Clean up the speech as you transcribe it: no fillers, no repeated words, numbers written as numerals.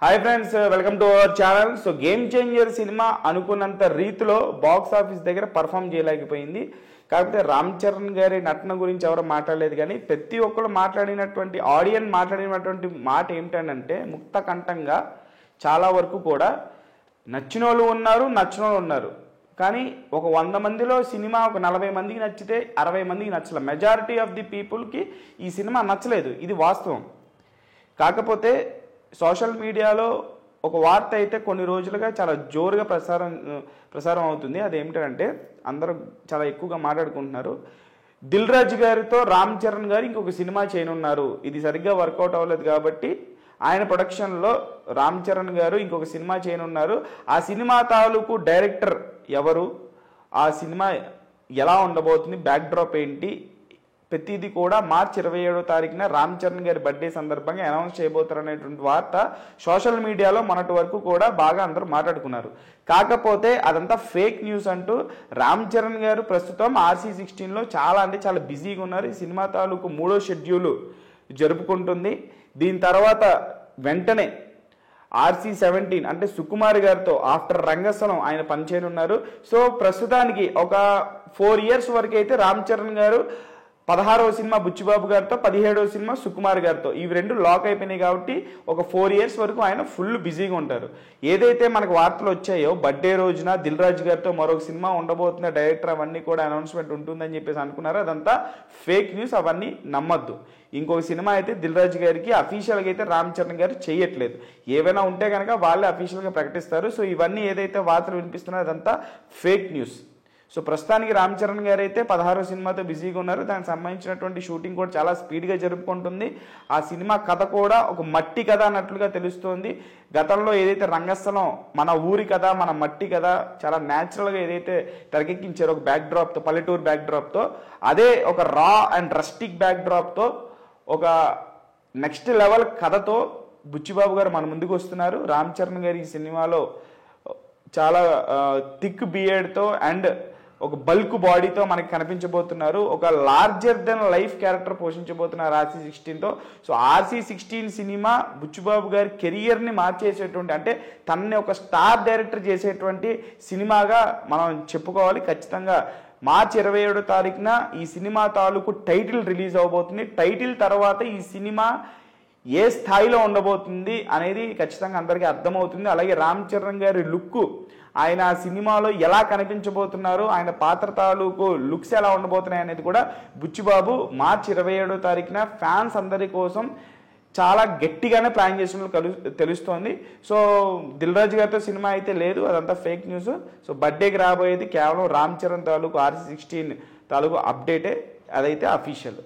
Hi friends, welcome to our channel. So game changer cinema అనుకున్నంత రీతిలో box office దగ్గర perform చేయలేకపోయింది. కాకపోతే రామ్ చరణ్ గారి నటన గురించి ఎవరు మాట్లాడలేదు, కానీ ప్రతి ఒక్కరు మాట్లాడినటువంటి ఆడియన్స్ మాట్లాడినటువంటి మాట ఏమిటంటే ముక్త కంఠంగా చాలా వరకు కూడా నచ్చిన వాళ్ళు ఉన్నారు, నచ్చిన వాళ్ళు ఉన్నారు. కానీ ఒక 100 మందిలో సినిమా ఒక 40 మందికి నచ్చితే 60 మందికి నచ్చలేదు. మెజారిటీ ఆఫ్ ది పీపుల్కి ఈ సినిమా నచ్చలేదు, ఇది వాస్తవం. కాకపోతే సోషల్ మీడియాలో ఒక వార్త అయితే కొన్ని రోజులుగా చాలా జోరుగా ప్రసారం అవుతుంది. అదేమిటంటే అందరూ చాలా ఎక్కువగా మాట్లాడుకుంటున్నారు, దిల్ రాజు గారితో రామ్ చరణ్ గారు ఇంకొక సినిమా చేయనున్నారు. ఇది సరిగ్గా వర్కౌట్ అవ్వలేదు కాబట్టి ఆయన ప్రొడక్షన్లో రామ్ చరణ్ గారు ఇంకొక సినిమా చేయనున్నారు. ఆ సినిమా తాలూకు డైరెక్టర్ ఎవరు, ఆ సినిమా ఎలా ఉండబోతుంది, బ్యాక్ డ్రాప్ ఏంటి, ప్రతిదీ కూడా మార్చి 27వ తారీఖున రామ్ చరణ్ గారి బర్త్డే సందర్భంగా అనౌన్స్ చేయబోతారు అనేటువంటి వార్త సోషల్ మీడియాలో మొన్నటి వరకు కూడా బాగా అందరూ మాట్లాడుకున్నారు. కాకపోతే అదంతా ఫేక్ న్యూస్ అంటూ రామ్ చరణ్ గారు ప్రస్తుతం RC16లో చాలా బిజీగా ఉన్నారు. ఈ సినిమా తాలూకు 3వ షెడ్యూల్ జరుపుకుంటుంది. దీని తర్వాత వెంటనే RC17 అంటే సుకుమార్ గారితో ఆఫ్టర్ రంగస్థలం ఆయన పనిచేయనున్నారు. సో ప్రస్తుతానికి ఒక 4 ఇయర్స్ వరకు అయితే రామ్ చరణ్ గారు 16వ సినిమా బుచ్చిబాబు గారితో, 17వ సినిమా సుకుమార్ గారితో, ఇవి రెండు లాక్ అయిపోయినాయి. కాబట్టి ఒక 4 ఇయర్స్ వరకు ఆయన ఫుల్ బిజీగా ఉంటారు. ఏదైతే మనకు వార్తలు వచ్చాయో బర్త్డే రోజున దిల్ రాజు గారితో మరొక సినిమా ఉండబోతున్న డైరెక్టర్ అవన్నీ కూడా అనౌన్స్మెంట్ ఉంటుందని చెప్పేసి అనుకున్నారు. అదంతా ఫేక్ న్యూస్, అవన్నీ నమ్మద్దు. ఇంకొక సినిమా అయితే దిల్ రాజు గారికి అఫీషియల్గా అయితే రామ్ చరణ్ గారు చేయట్లేదు. ఏవైనా ఉంటే కనుక వాళ్ళే అఫీషియల్గా ప్రకటిస్తారు. సో ఇవన్నీ ఏదైతే వార్తలు వినిపిస్తున్నారో అదంతా ఫేక్ న్యూస్. సో ప్రస్తుతానికి రామ్ చరణ్ గారు అయితే 16వ సినిమాతో బిజీగా ఉన్నారు. దానికి సంబంధించినటువంటి షూటింగ్ కూడా చాలా స్పీడ్గా జరుపుకుంటుంది. ఆ సినిమా కథ కూడా ఒక మట్టి కథ అన్నట్లుగా తెలుస్తోంది. గతంలో ఏదైతే రంగస్థలం మన ఊరి కథ, మన మట్టి కథ చాలా న్యాచురల్గా ఏదైతే తెరకెక్కించారో ఒక బ్యాక్ డ్రాప్తో, పల్లెటూరు బ్యాక్ డ్రాప్తో, అదే ఒక రా అండ్ రస్టిక్ బ్యాక్ డ్రాప్తో ఒక నెక్స్ట్ లెవెల్ కథతో బుచ్చిబాబు గారు మన ముందుకు వస్తున్నారు. రామ్ చరణ్ గారు ఈ సినిమాలో చాలా థిక్ బియర్డ్తో అండ్ ఒక బల్క్ బాడీతో మనకి కనిపించబోతున్నారు. ఒక లార్జర్ దెన్ లైఫ్ క్యారెక్టర్ పోషించబోతున్నారు RC16తో. సో RC16 సినిమా బుచ్చిబాబు గారి కెరియర్ని మార్చేసేటువంటి, అంటే తనని ఒక స్టార్ డైరెక్టర్ చేసేటువంటి సినిమాగా మనం చెప్పుకోవాలి. ఖచ్చితంగా మార్చి 27వ తారీఖున ఈ సినిమా తాలూకు టైటిల్ రిలీజ్ అవబోతుంది. టైటిల్ తర్వాత ఈ సినిమా ఏ స్థాయిలో ఉండబోతుంది అనేది ఖచ్చితంగా అందరికీ అర్థమవుతుంది. అలాగే రామ్ చరణ్ గారి లుక్, ఆయన ఆ సినిమాలో ఎలా కనిపించబోతున్నారు, ఆయన పాత్ర తాలూకు లుక్స్ ఎలా ఉండబోతున్నాయి అనేది కూడా బుచ్చిబాబు మార్చి 27వ తారీఖున ఫ్యాన్స్ అందరి కోసం చాలా గట్టిగానే ప్లాన్ చేసినట్లు తెలుస్తోంది. సో దిల్ రాజు గారితో సినిమా అయితే లేదు, అదంతా ఫేక్ న్యూస్. సో బర్త్డేకి రాబోయేది కేవలం రామ్ చరణ్ తాలూకు RC16 తాలూకు అప్డేటే, అదైతే అఫీషియల్.